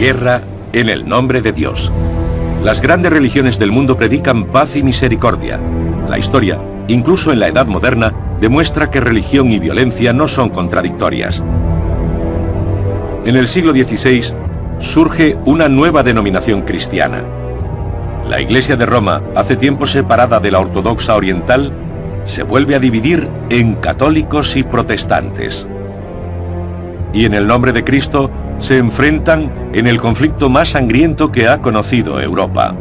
guerra en el nombre de Dios. Las grandes religiones del mundo predican paz y misericordia. La historia, incluso en la Edad Moderna, demuestra que religión y violencia no son contradictorias. En el siglo XVI surge una nueva denominación cristiana. La Iglesia de Roma, hace tiempo separada de la ortodoxa oriental, se vuelve a dividir en católicos y protestantes. Y en el nombre de Cristo se enfrentan en el conflicto más sangriento que ha conocido Europa.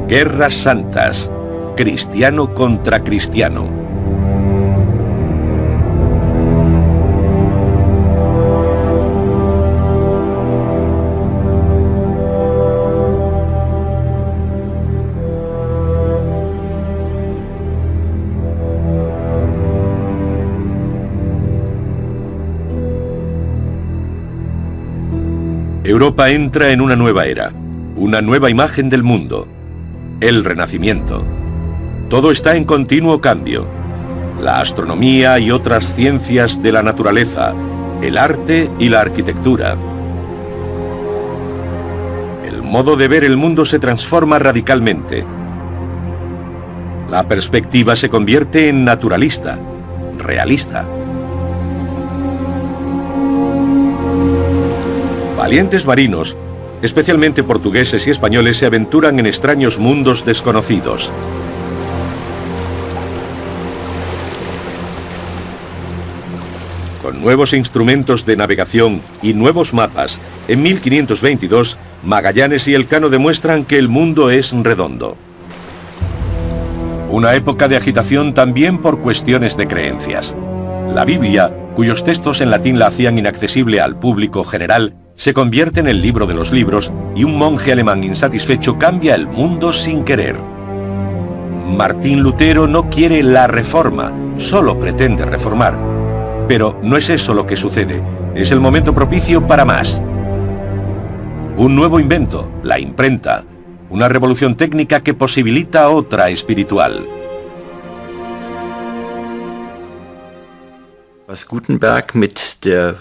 Guerras santas, cristiano contra cristiano. Europa entra en una nueva era, una nueva imagen del mundo, el Renacimiento. Todo está en continuo cambio. La astronomía y otras ciencias de la naturaleza, el arte y la arquitectura. El modo de ver el mundo se transforma radicalmente. La perspectiva se convierte en naturalista, realista. Valientes marinos, especialmente portugueses y españoles, se aventuran en extraños mundos desconocidos. Con nuevos instrumentos de navegación y nuevos mapas, en 1522, Magallanes y Elcano demuestran que el mundo es redondo. Una época de agitación también por cuestiones de creencias. La Biblia, cuyos textos en latín la hacían inaccesible al público general, se convierte en el libro de los libros y un monje alemán insatisfecho cambia el mundo sin querer. Martín Lutero no quiere la reforma, solo pretende reformar. Pero no es eso lo que sucede, es el momento propicio para más. Un nuevo invento, la imprenta, una revolución técnica que posibilita otra espiritual. Was Gutenberg mit der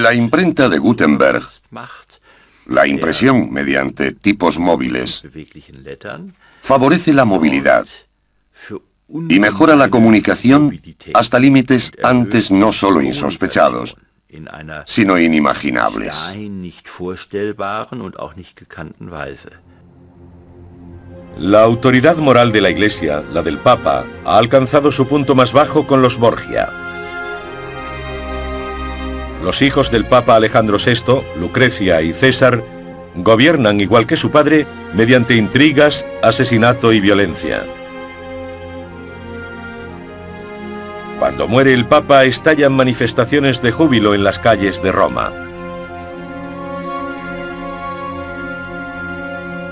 La imprenta de Gutenberg, la impresión mediante tipos móviles, favorece la movilidad y mejora la comunicación hasta límites antes no solo insospechados, sino inimaginables. La autoridad moral de la Iglesia, la del Papa, ha alcanzado su punto más bajo con los Borgia. Los hijos del Papa Alejandro VI, Lucrecia y César, gobiernan igual que su padre mediante intrigas, asesinato y violencia. Cuando muere el Papa, estallan manifestaciones de júbilo en las calles de Roma.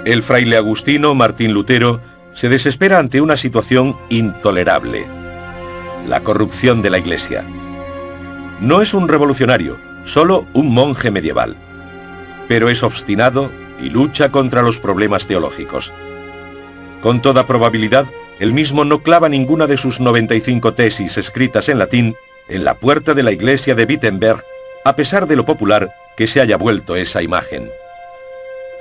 El fraile agustino Martín Lutero se desespera ante una situación intolerable: la corrupción de la Iglesia. No es un revolucionario, solo un monje medieval, pero es obstinado y lucha contra los problemas teológicos. Con toda probabilidad, él mismo no clava ninguna de sus 95 tesis escritas en latín en la puerta de la iglesia de Wittenberg, a pesar de lo popular que se haya vuelto esa imagen.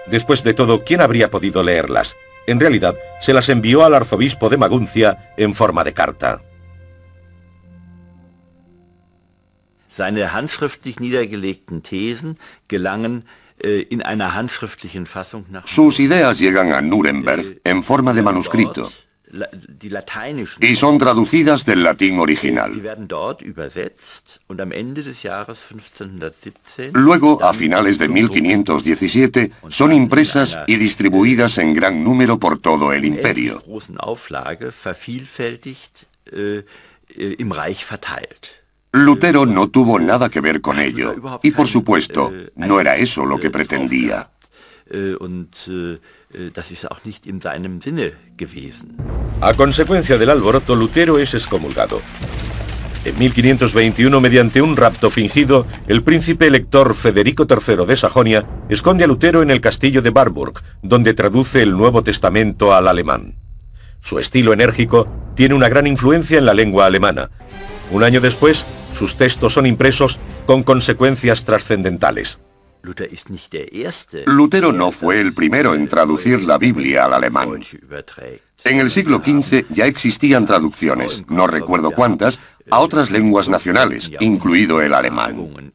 Después de todo, ¿quién habría podido leerlas? En realidad, se las envió al arzobispo de Maguncia en forma de carta. Seine handschriftlich niedergelegten Thesen gelangen in einer handschriftlichen Fassung nach... Sus ideas llegan a Nuremberg en forma de manuscrito y son traducidas del latín original. Luego, a finales de 1517, son impresas y distribuidas en gran número por todo el imperio. Lutero no tuvo nada que ver con ello, y por supuesto, no era eso lo que pretendía. A consecuencia del alboroto, Lutero es excomulgado. En 1521, mediante un rapto fingido, el príncipe elector Federico III de Sajonia esconde a Lutero en el castillo de Warburg, donde traduce el Nuevo Testamento al alemán. Su estilo enérgico tiene una gran influencia en la lengua alemana. Un año después, sus textos son impresos con consecuencias trascendentales. Lutero no fue el primero en traducir la Biblia al alemán. En el siglo XV ya existían traducciones, no recuerdo cuántas, a otras lenguas nacionales, incluido el alemán.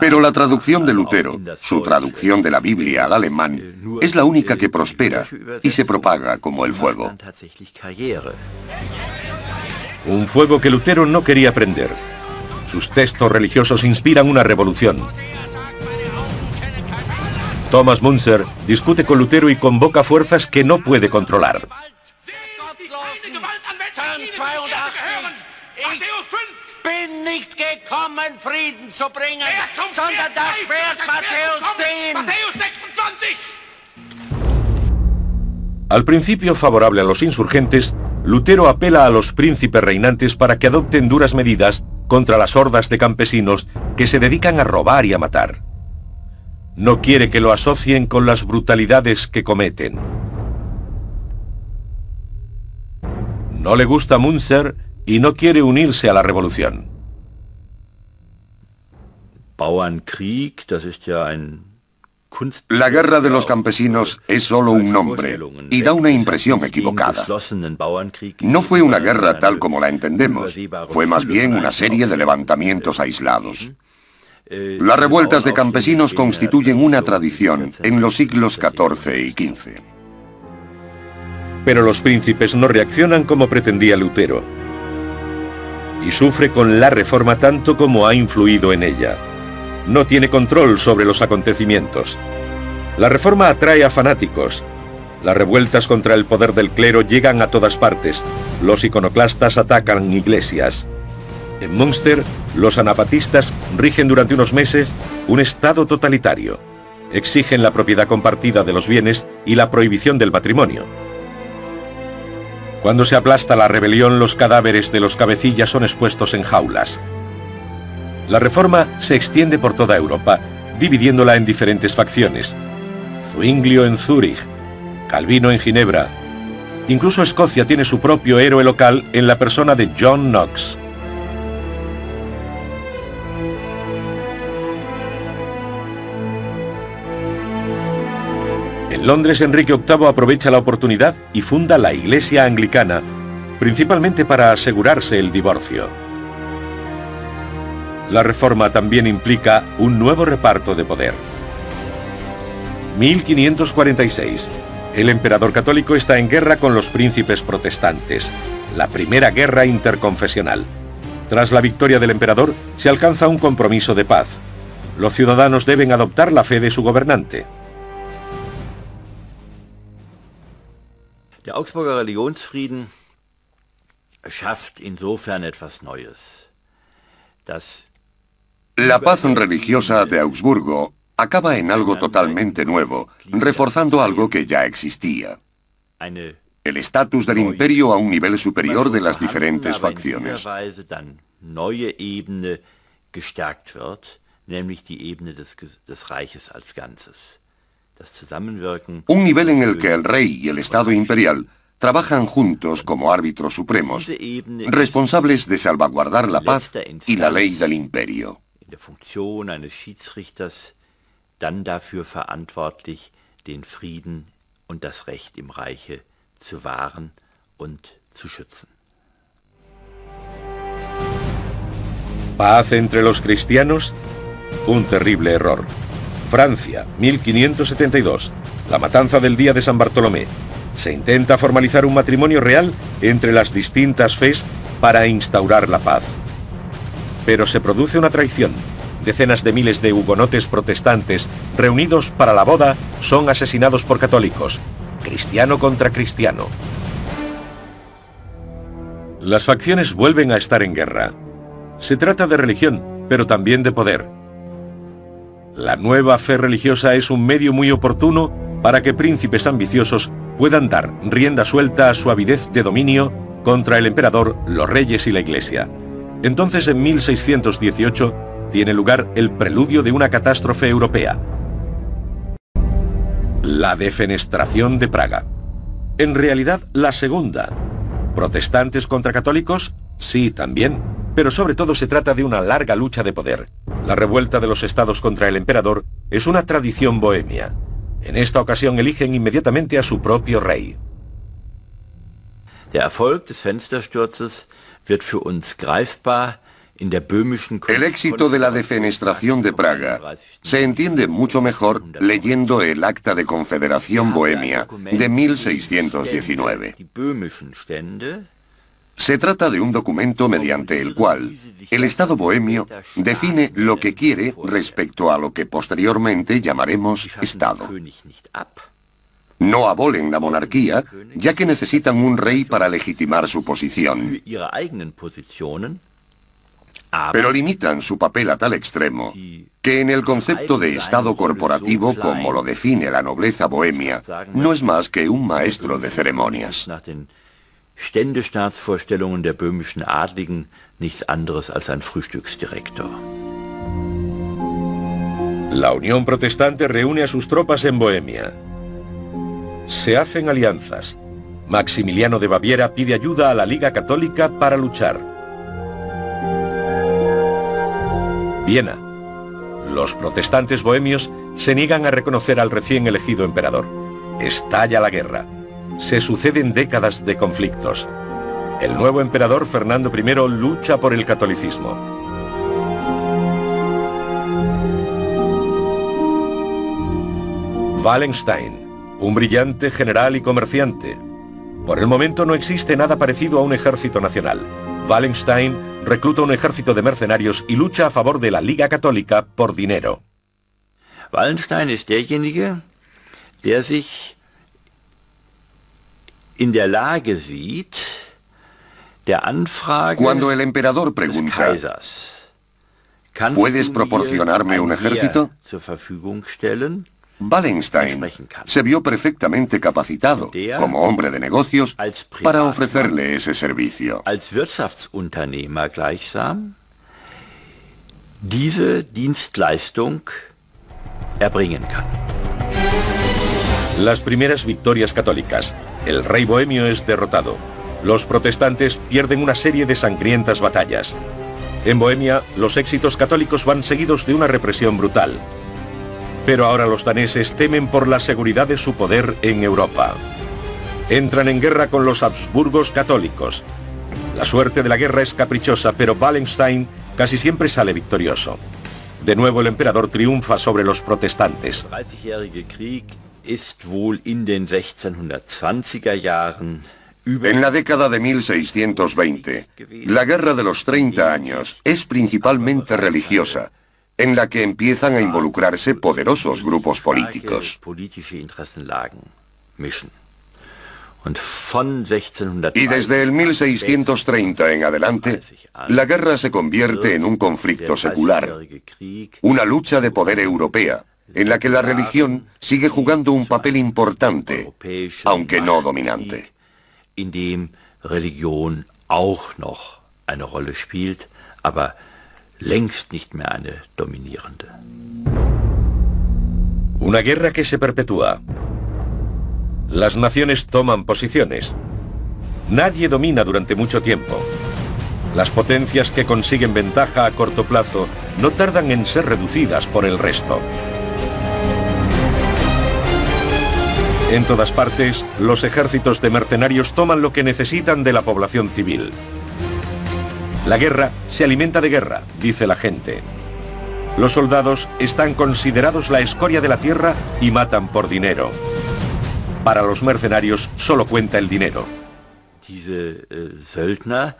Pero la traducción de Lutero, su traducción de la Biblia al alemán, es la única que prospera y se propaga como el fuego. Un fuego que Lutero no quería prender. Sus textos religiosos inspiran una revolución. Thomas Müntzer discute con Lutero y convoca fuerzas que no puede controlar. Al principio favorable a los insurgentes, Lutero apela a los príncipes reinantes para que adopten duras medidas contra las hordas de campesinos que se dedican a robar y a matar. No quiere que lo asocien con las brutalidades que cometen. No le gusta Müntzer y no quiere unirse a la revolución. La guerra de los campesinos es solo un nombre y da una impresión equivocada. No fue una guerra tal como la entendemos, fue más bien una serie de levantamientos aislados. Las revueltas de campesinos constituyen una tradición en los siglos XIV y XV. Pero los príncipes no reaccionan como pretendía Lutero. Y sufre con la reforma tanto como ha influido en ella. No tiene control sobre los acontecimientos. La reforma atrae a fanáticos. Las revueltas contra el poder del clero llegan a todas partes. Los iconoclastas atacan iglesias. En Münster, los anabatistas rigen durante unos meses un estado totalitario. Exigen la propiedad compartida de los bienes y la prohibición del matrimonio. Cuando se aplasta la rebelión, los cadáveres de los cabecillas son expuestos en jaulas. La reforma se extiende por toda Europa, dividiéndola en diferentes facciones. Zwinglio en Zúrich, Calvino en Ginebra. Incluso Escocia tiene su propio héroe local en la persona de John Knox. En Londres, Enrique VIII aprovecha la oportunidad y funda la Iglesia Anglicana, principalmente para asegurarse el divorcio. La reforma también implica un nuevo reparto de poder. 1546. El emperador católico está en guerra con los príncipes protestantes. La primera guerra interconfesional. Tras la victoria del emperador, se alcanza un compromiso de paz. Los ciudadanos deben adoptar la fe de su gobernante. Der Augsburger Religionsfrieden schafft insofern etwas Neues. La paz religiosa de Augsburgo acaba en algo totalmente nuevo, reforzando algo que ya existía. El estatus del imperio a un nivel superior de las diferentes facciones. Neue Ebene gestärkt wird, nämlich die Ebene des Reiches als Ganzes. Un nivel en el que el rey y el Estado imperial trabajan juntos como árbitros supremos, responsables de salvaguardar la paz y la ley del imperio. In der Funktion eines Schiedsrichters dann dafür verantwortlich, den Frieden und das Recht im Reiche zu wahren und zu schützen. Paz entre los cristianos, un terrible error. Francia, 1572, la matanza del día de San Bartolomé. Se intenta formalizar un matrimonio real entre las distintas fes para instaurar la paz. Pero se produce una traición. Decenas de miles de hugonotes protestantes reunidos para la boda son asesinados por católicos, cristiano contra cristiano. Las facciones vuelven a estar en guerra. Se trata de religión, pero también de poder. La nueva fe religiosa es un medio muy oportuno para que príncipes ambiciosos puedan dar rienda suelta a su avidez de dominio contra el emperador, los reyes y la iglesia. Entonces, en 1618, tiene lugar el preludio de una catástrofe europea. La defenestración de Praga. En realidad, la segunda. ¿Protestantes contra católicos? Sí, también. pero sobre todo se trata de una larga lucha de poder. La revuelta de los estados contra el emperador es una tradición bohemia. En esta ocasión eligen inmediatamente a su propio rey. Der Erfolg des Fenstersturzes wird für uns greifbar. El éxito de la defenestración de Praga se entiende mucho mejor leyendo el Acta de Confederación Bohemia de 1619. Se trata de un documento mediante el cual el Estado bohemio define lo que quiere respecto a lo que posteriormente llamaremos Estado. No abolen la monarquía, ya que necesitan un rey para legitimar su posición. Pero limitan su papel a tal extremo que en el concepto de Estado corporativo, como lo define la nobleza bohemia, no es más que un maestro de ceremonias. Ständestaatsvorstellungen der böhmischen Adligen nichts anderes als ein Frühstücksdirektor. La Unión Protestante reúne a sus tropas en Bohemia. Se hacen alianzas. Maximiliano de Baviera pide ayuda a la Liga Católica para luchar. Viena. Los protestantes bohemios se niegan a reconocer al recién elegido emperador. Estalla la guerra. Se suceden décadas de conflictos. El nuevo emperador Fernando I lucha por el catolicismo. Wallenstein, un brillante general y comerciante. Por el momento no existe nada parecido a un ejército nacional. Wallenstein recluta un ejército de mercenarios y lucha a favor de la Liga Católica por dinero. Wallenstein ist derjenige, der sich in der Lage sieht, der Anfrage Cuando el emperador pregunta, ¿puedes proporcionarme un ejército? zur Verfügung stellen? Wallenstein se vio perfectamente capacitado, como hombre de negocios, para ofrecerle ese servicio. Als Wirtschaftsunternehmer gleichsam diese Dienstleistung erbringen kann. Las primeras victorias católicas. El rey bohemio es derrotado. Los protestantes pierden una serie de sangrientas batallas. En Bohemia, los éxitos católicos van seguidos de una represión brutal. Pero ahora los daneses temen por la seguridad de su poder en Europa. Entran en guerra con los Habsburgos católicos. La suerte de la guerra es caprichosa, pero Wallenstein casi siempre sale victorioso. De nuevo el emperador triunfa sobre los protestantes. Der 30-jährige Krieg ist wohl in den 1620er Jahren. En la década de 1620, la Guerra de los 30 años es principalmente religiosa, en la que empiezan a involucrarse poderosos grupos políticos. Y desde el 1630 en adelante, la guerra se convierte en un conflicto secular, una lucha de poder europea, en la que la religión sigue jugando un papel importante, aunque no dominante. In dem Religion auch noch eine Rolle spielt, aber längst nicht mehr eine dominierende. Una guerra que se perpetúa. Las naciones toman posiciones. Nadie domina durante mucho tiempo. Las potencias que consiguen ventaja a corto plazo no tardan en ser reducidas por el resto. En todas partes, los ejércitos de mercenarios toman lo que necesitan de la población civil. La guerra se alimenta de guerra, dice la gente. Los soldados están considerados la escoria de la tierra y matan por dinero. Para los mercenarios solo cuenta el dinero. Diese Söldner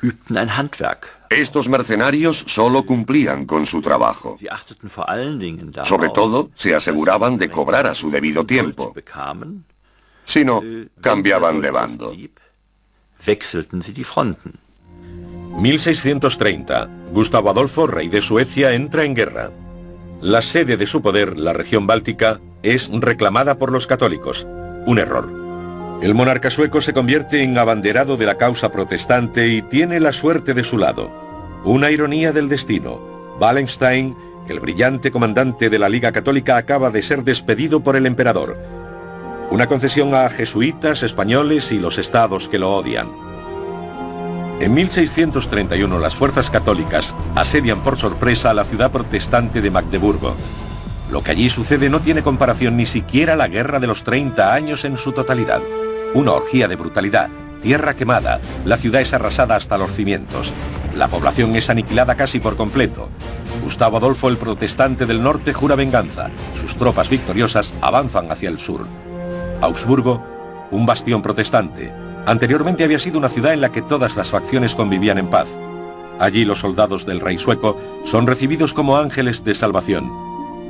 übten ein Handwerk. Estos mercenarios solo cumplían con su trabajo. Sie achteten vor allen Dingen darauf, Sobre todo, se aseguraban de cobrar a su debido tiempo. Si no, cambiaban de bando. Wechselten sie die Fronten. 1630. Gustavo Adolfo, rey de Suecia, entra en guerra. La sede de su poder, la región báltica, es reclamada por los católicos. Un error. El monarca sueco se convierte en abanderado de la causa protestante y tiene la suerte de su lado. Una ironía del destino. Wallenstein, el brillante comandante de la Liga Católica, acaba de ser despedido por el emperador. Una concesión a jesuitas, españoles y los estados que lo odian. En 1631 las fuerzas católicas asedian por sorpresa a la ciudad protestante de Magdeburgo. Lo que allí sucede no tiene comparación ni siquiera a la Guerra de los 30 años en su totalidad. Una orgía de brutalidad, tierra quemada, la ciudad es arrasada hasta los cimientos. La población es aniquilada casi por completo. Gustavo Adolfo el protestante del norte jura venganza. Sus tropas victoriosas avanzan hacia el sur. Augsburgo, un bastión protestante. Anteriormente había sido una ciudad en la que todas las facciones convivían en paz. Allí los soldados del rey sueco son recibidos como ángeles de salvación.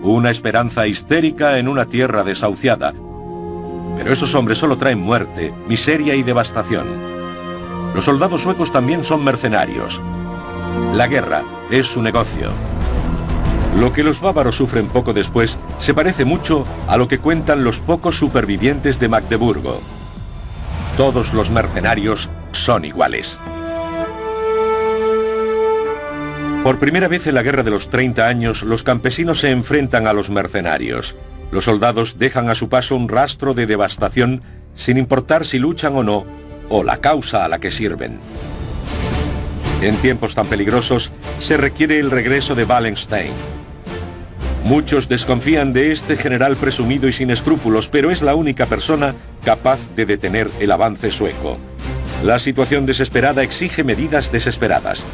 Una esperanza histérica en una tierra desahuciada. Pero esos hombres solo traen muerte, miseria y devastación. Los soldados suecos también son mercenarios. La guerra es su negocio. Lo que los bávaros sufren poco después se parece mucho a lo que cuentan los pocos supervivientes de Magdeburgo. Todos los mercenarios son iguales. Por primera vez en la Guerra de los 30 años, los campesinos se enfrentan a los mercenarios. Los soldados dejan a su paso un rastro de devastación sin importar si luchan o no, o la causa a la que sirven. En tiempos tan peligrosos, se requiere el regreso de Wallenstein. Muchos desconfían de este general presumido y sin escrúpulos, pero es la única persona capaz de detener el avance sueco. La situación desesperada exige medidas desesperadas.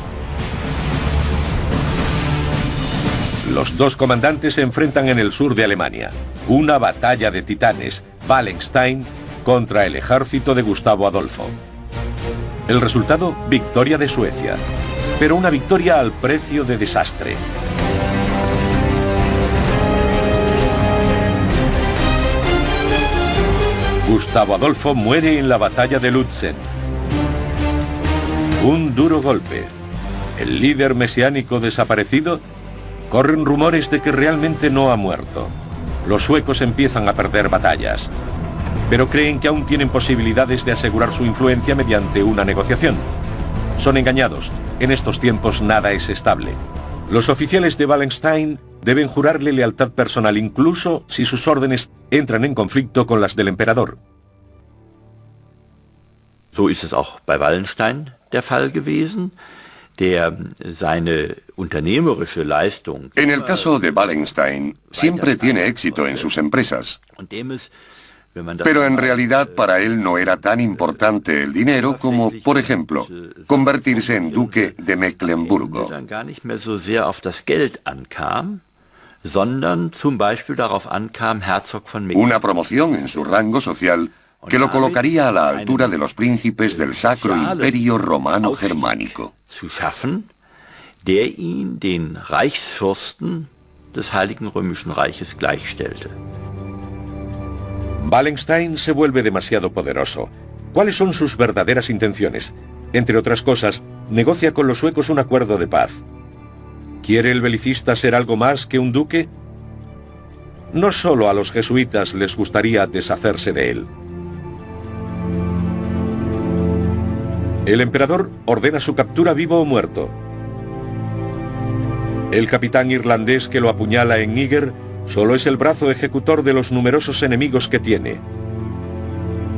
Los dos comandantes se enfrentan en el sur de Alemania. Una batalla de titanes, Wallenstein contra el ejército de Gustavo Adolfo. El resultado, victoria de Suecia, pero una victoria al precio de desastre. Gustavo Adolfo muere en la batalla de Lützen. Un duro golpe. El líder mesiánico desaparecido. Corren rumores de que realmente no ha muerto. Los suecos empiezan a perder batallas, pero creen que aún tienen posibilidades de asegurar su influencia mediante una negociación. Son engañados. En estos tiempos nada es estable. Los oficiales de Wallenstein deben jurarle lealtad personal incluso si sus órdenes entran en conflicto con las del emperador. So ist es auch bei Wallenstein der Fall gewesen. Seine unternehmerische Leistung. En el caso de Wallenstein, siempre tiene éxito en sus empresas. Pero en realidad para él no era tan importante el dinero como, por ejemplo, convertirse en duque de Mecklemburgo. Gar nicht mehr so sehr auf das Geld ankam, sondern zum Beispiel darauf ankam, Herzog von Mecklenburg. Una promoción en su rango social que lo colocaría a la altura de los príncipes del Sacro Imperio Romano Germánico. Zu schaffen, der ihn den Reichsfürsten des Heiligen Römischen Reiches gleichstellte. Wallenstein se vuelve demasiado poderoso. ¿Cuáles son sus verdaderas intenciones? Entre otras cosas, negocia con los suecos un acuerdo de paz. ¿Quiere el belicista ser algo más que un duque? No solo a los jesuitas les gustaría deshacerse de él. El emperador ordena su captura vivo o muerto. El capitán irlandés que lo apuñala en Níger solo es el brazo ejecutor de los numerosos enemigos que tiene.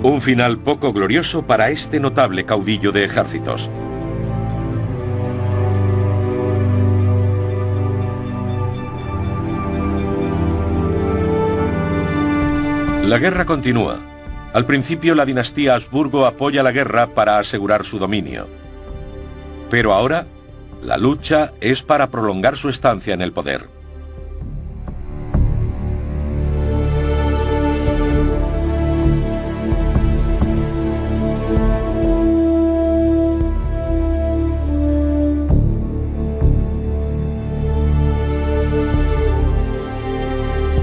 Un final poco glorioso para este notable caudillo de ejércitos. La guerra continúa. Al principio la dinastía Habsburgo apoya la guerra para asegurar su dominio. Pero ahora, la lucha es para prolongar su estancia en el poder.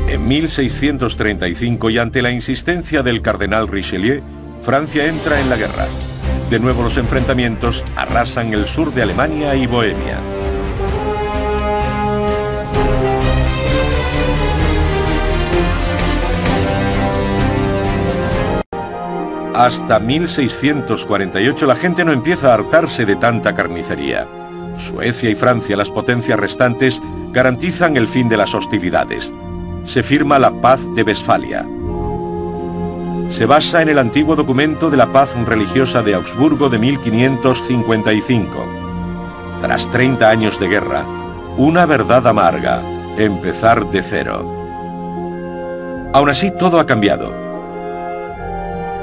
En 1635, y ante la insistencia del cardenal Richelieu, Francia entra en la guerra. De nuevo los enfrentamientos arrasan el sur de Alemania y Bohemia. Hasta 1648 la gente no empieza a hartarse de tanta carnicería. Suecia y Francia, las potencias restantes, garantizan el fin de las hostilidades. Se firma la Paz de Westfalia. se basa en el antiguo documento de la paz religiosa de Augsburgo de 1555. Tras 30 años de guerra, una verdad amarga, empezar de cero. Aún así, todo ha cambiado.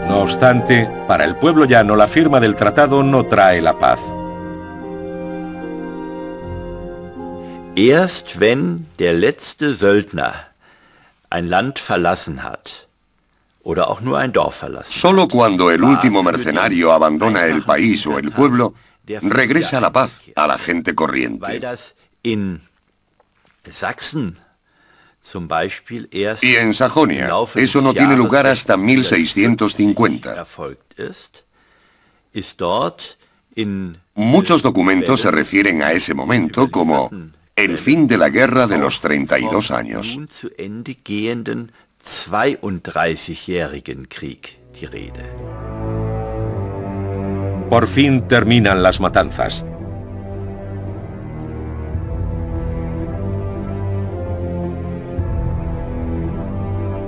No obstante, para el pueblo llano, la firma del tratado no trae la paz. Erst wenn der letzte Söldner ein Land verlassen hat, oder auch nur ein Dorf verlassen. Solo cuando el último mercenario abandona el país o el pueblo, regresa la paz a la gente corriente. Y en Sajonia, eso no tiene lugar hasta 1650. Muchos documentos se refieren a ese momento como el fin de la guerra de los 32 años. 32-jährigen Krieg die Rede. Por fin terminan las matanzas.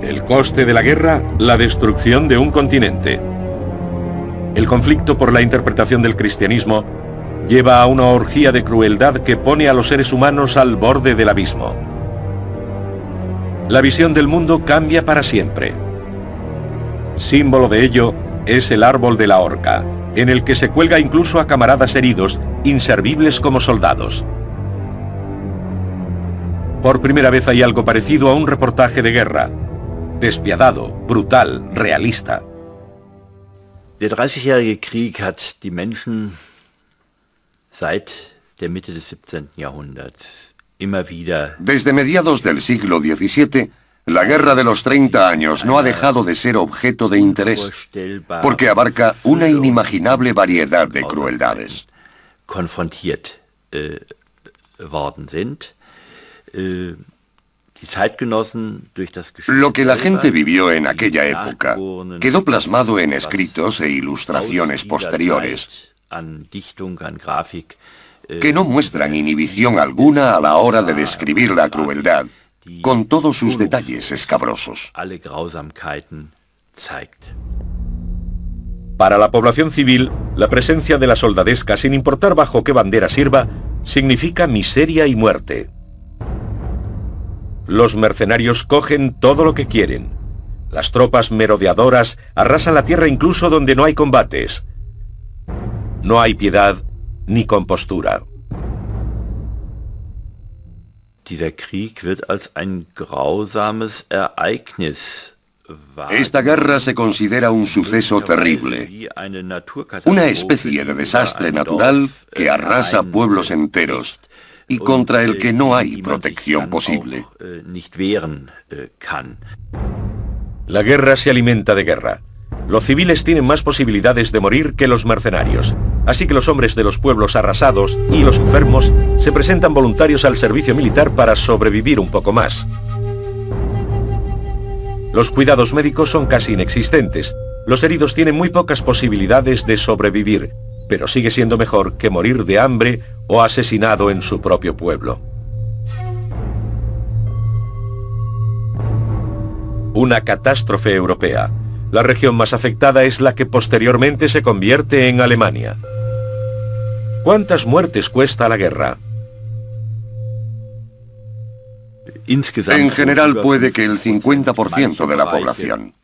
El coste de la guerra, la destrucción de un continente. El conflicto por la interpretación del cristianismo lleva a una orgía de crueldad que pone a los seres humanos al borde del abismo. La visión del mundo cambia para siempre. Símbolo de ello es el árbol de la horca, en el que se cuelga incluso a camaradas heridos, inservibles como soldados. Por primera vez hay algo parecido a un reportaje de guerra. Despiadado, brutal, realista. Der 30-jährige Krieg hat die Menschen seit der Mitte des 17. Jahrhunderts immer wieder. Desde mediados del siglo XVII, la guerra de los 30 años no ha dejado de ser objeto de interés, porque abarca una inimaginable variedad de crueldades. Konfrontiert worden sind. Lo que la gente vivió en aquella época quedó plasmado en escritos e ilustraciones posteriores que no muestran inhibición alguna a la hora de describir la crueldad, con todos sus detalles escabrosos. Para la población civil, la presencia de la soldadesca, sin importar bajo qué bandera sirva, significa miseria y muerte. Los mercenarios cogen todo lo que quieren. Las tropas merodeadoras arrasan la tierra incluso donde no hay combates. No hay piedad ni compostura. Dieser Krieg wird als ein grausames Ereignis. Esta guerra se considera un suceso terrible, una especie de desastre natural que arrasa pueblos enteros y contra el que no hay protección posible. La guerra se alimenta de guerra. Los civiles tienen más posibilidades de morir que los mercenarios, así que los hombres de los pueblos arrasados y los enfermos se presentan voluntarios al servicio militar para sobrevivir un poco más. Los cuidados médicos son casi inexistentes. Los heridos tienen muy pocas posibilidades de sobrevivir, pero sigue siendo mejor que morir de hambre o asesinado en su propio pueblo. Una catástrofe europea. La región más afectada es la que posteriormente se convierte en Alemania. ¿Cuántas muertes cuesta la guerra? En general puede que el 50% de la población.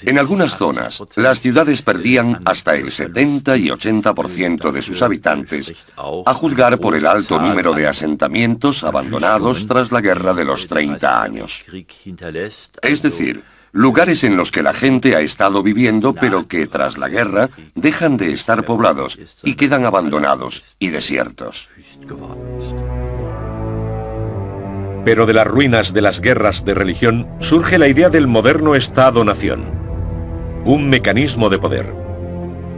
En algunas zonas, las ciudades perdían hasta el 70 y 80% de sus habitantes, a juzgar por el alto número de asentamientos abandonados tras la guerra de los 30 años. Es decir, lugares en los que la gente ha estado viviendo, pero que tras la guerra dejan de estar poblados y quedan abandonados y desiertos. Pero de las ruinas de las guerras de religión surge la idea del moderno Estado-nación. Un mecanismo de poder.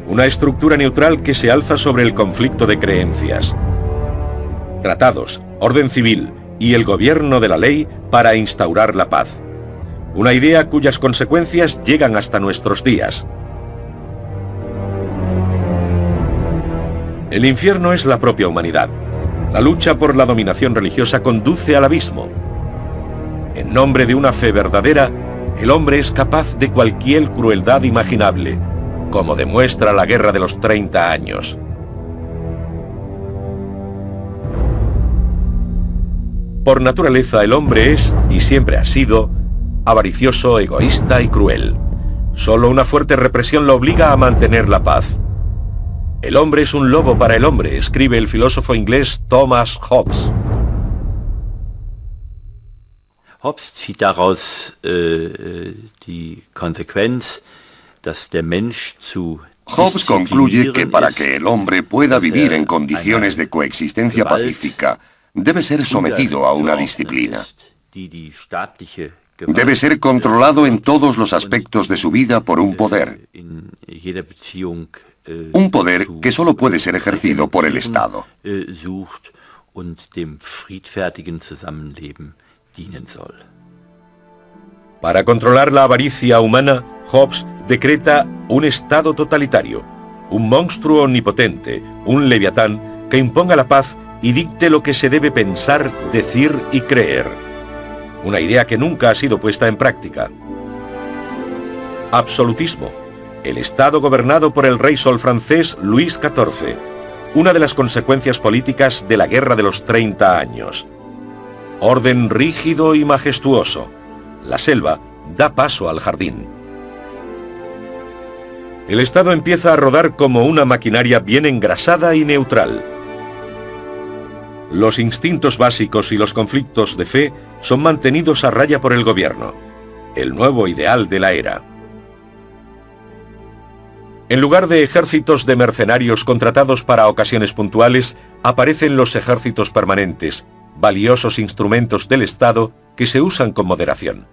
Una estructura neutral que se alza sobre el conflicto de creencias. Tratados, orden civil y el gobierno de la ley para instaurar la paz. Una idea cuyas consecuencias llegan hasta nuestros días. El infierno es la propia humanidad. La lucha por la dominación religiosa conduce al abismo. En nombre de una fe verdadera, El hombre es capaz de cualquier crueldad imaginable, como demuestra la Guerra de los 30 años. Por naturaleza, el hombre es, y siempre ha sido, avaricioso, egoísta y cruel. Solo una fuerte represión lo obliga a mantener la paz. El hombre es un lobo para el hombre, escribe el filósofo inglés Thomas Hobbes. Hobbes zieht daraus die Konsequenz, dass der Mensch zu Hobbes concluye que para que el hombre pueda vivir en condiciones de coexistencia pacífica, debe ser sometido a una disciplina. Debe ser controlado en todos los aspectos de su vida por un poder. Un poder que solo puede ser ejercido por el Estado. Para controlar la avaricia humana, Hobbes decreta un Estado totalitario, un monstruo omnipotente, un leviatán que imponga la paz y dicte lo que se debe pensar, decir y creer. Una idea que nunca ha sido puesta en práctica. Absolutismo. El Estado gobernado por el rey sol francés Luis XIV. Una de las consecuencias políticas de la Guerra de los 30 años. Orden rígido y majestuoso. La selva da paso al jardín. El Estado empieza a rodar como una maquinaria bien engrasada y neutral. Los instintos básicos y los conflictos de fe son mantenidos a raya por el gobierno, el nuevo ideal de la era. En lugar de ejércitos de mercenarios contratados para ocasiones puntuales, aparecen los ejércitos permanentes, valiosos instrumentos del Estado que se usan con moderación.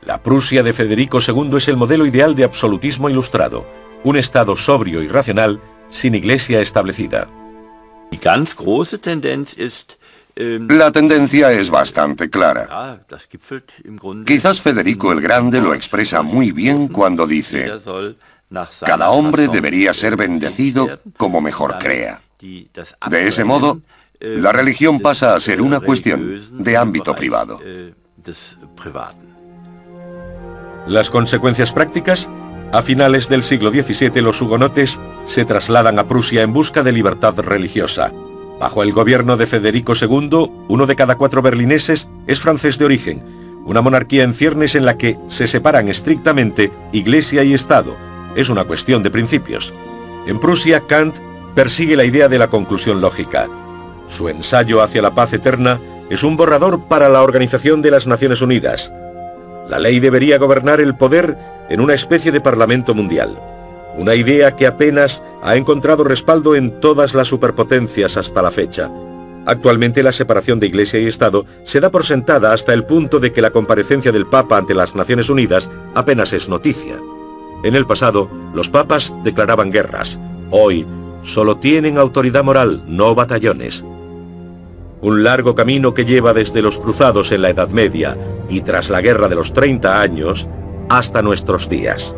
La Prusia de Federico II es el modelo ideal de absolutismo ilustrado, un Estado sobrio y racional sin iglesia establecida. La tendencia es bastante clara. Quizás Federico el Grande lo expresa muy bien cuando dice: cada hombre debería ser bendecido como mejor crea. De ese modo, la religión pasa a ser una cuestión de ámbito privado. Las consecuencias prácticas: a finales del siglo XVII los hugonotes se trasladan a Prusia en busca de libertad religiosa. Bajo el gobierno de Federico II, 1 de cada 4 berlineses es francés de origen, una monarquía en ciernes en la que se separan estrictamente Iglesia y Estado. Es una cuestión de principios. En Prusia, Kant persigue la idea de la conclusión lógica. Su ensayo hacia la paz eterna es un borrador para la Organización de las Naciones Unidas. La ley debería gobernar el poder en una especie de parlamento mundial. Una idea que apenas ha encontrado respaldo en todas las superpotencias hasta la fecha. Actualmente la separación de Iglesia y Estado se da por sentada hasta el punto de que la comparecencia del Papa ante las Naciones Unidas apenas es noticia. En el pasado, los papas declaraban guerras. Hoy, solo tienen autoridad moral, no batallones. Un largo camino que lleva desde los cruzados en la Edad Media y tras la Guerra de los 30 años hasta nuestros días.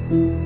Mm-hmm.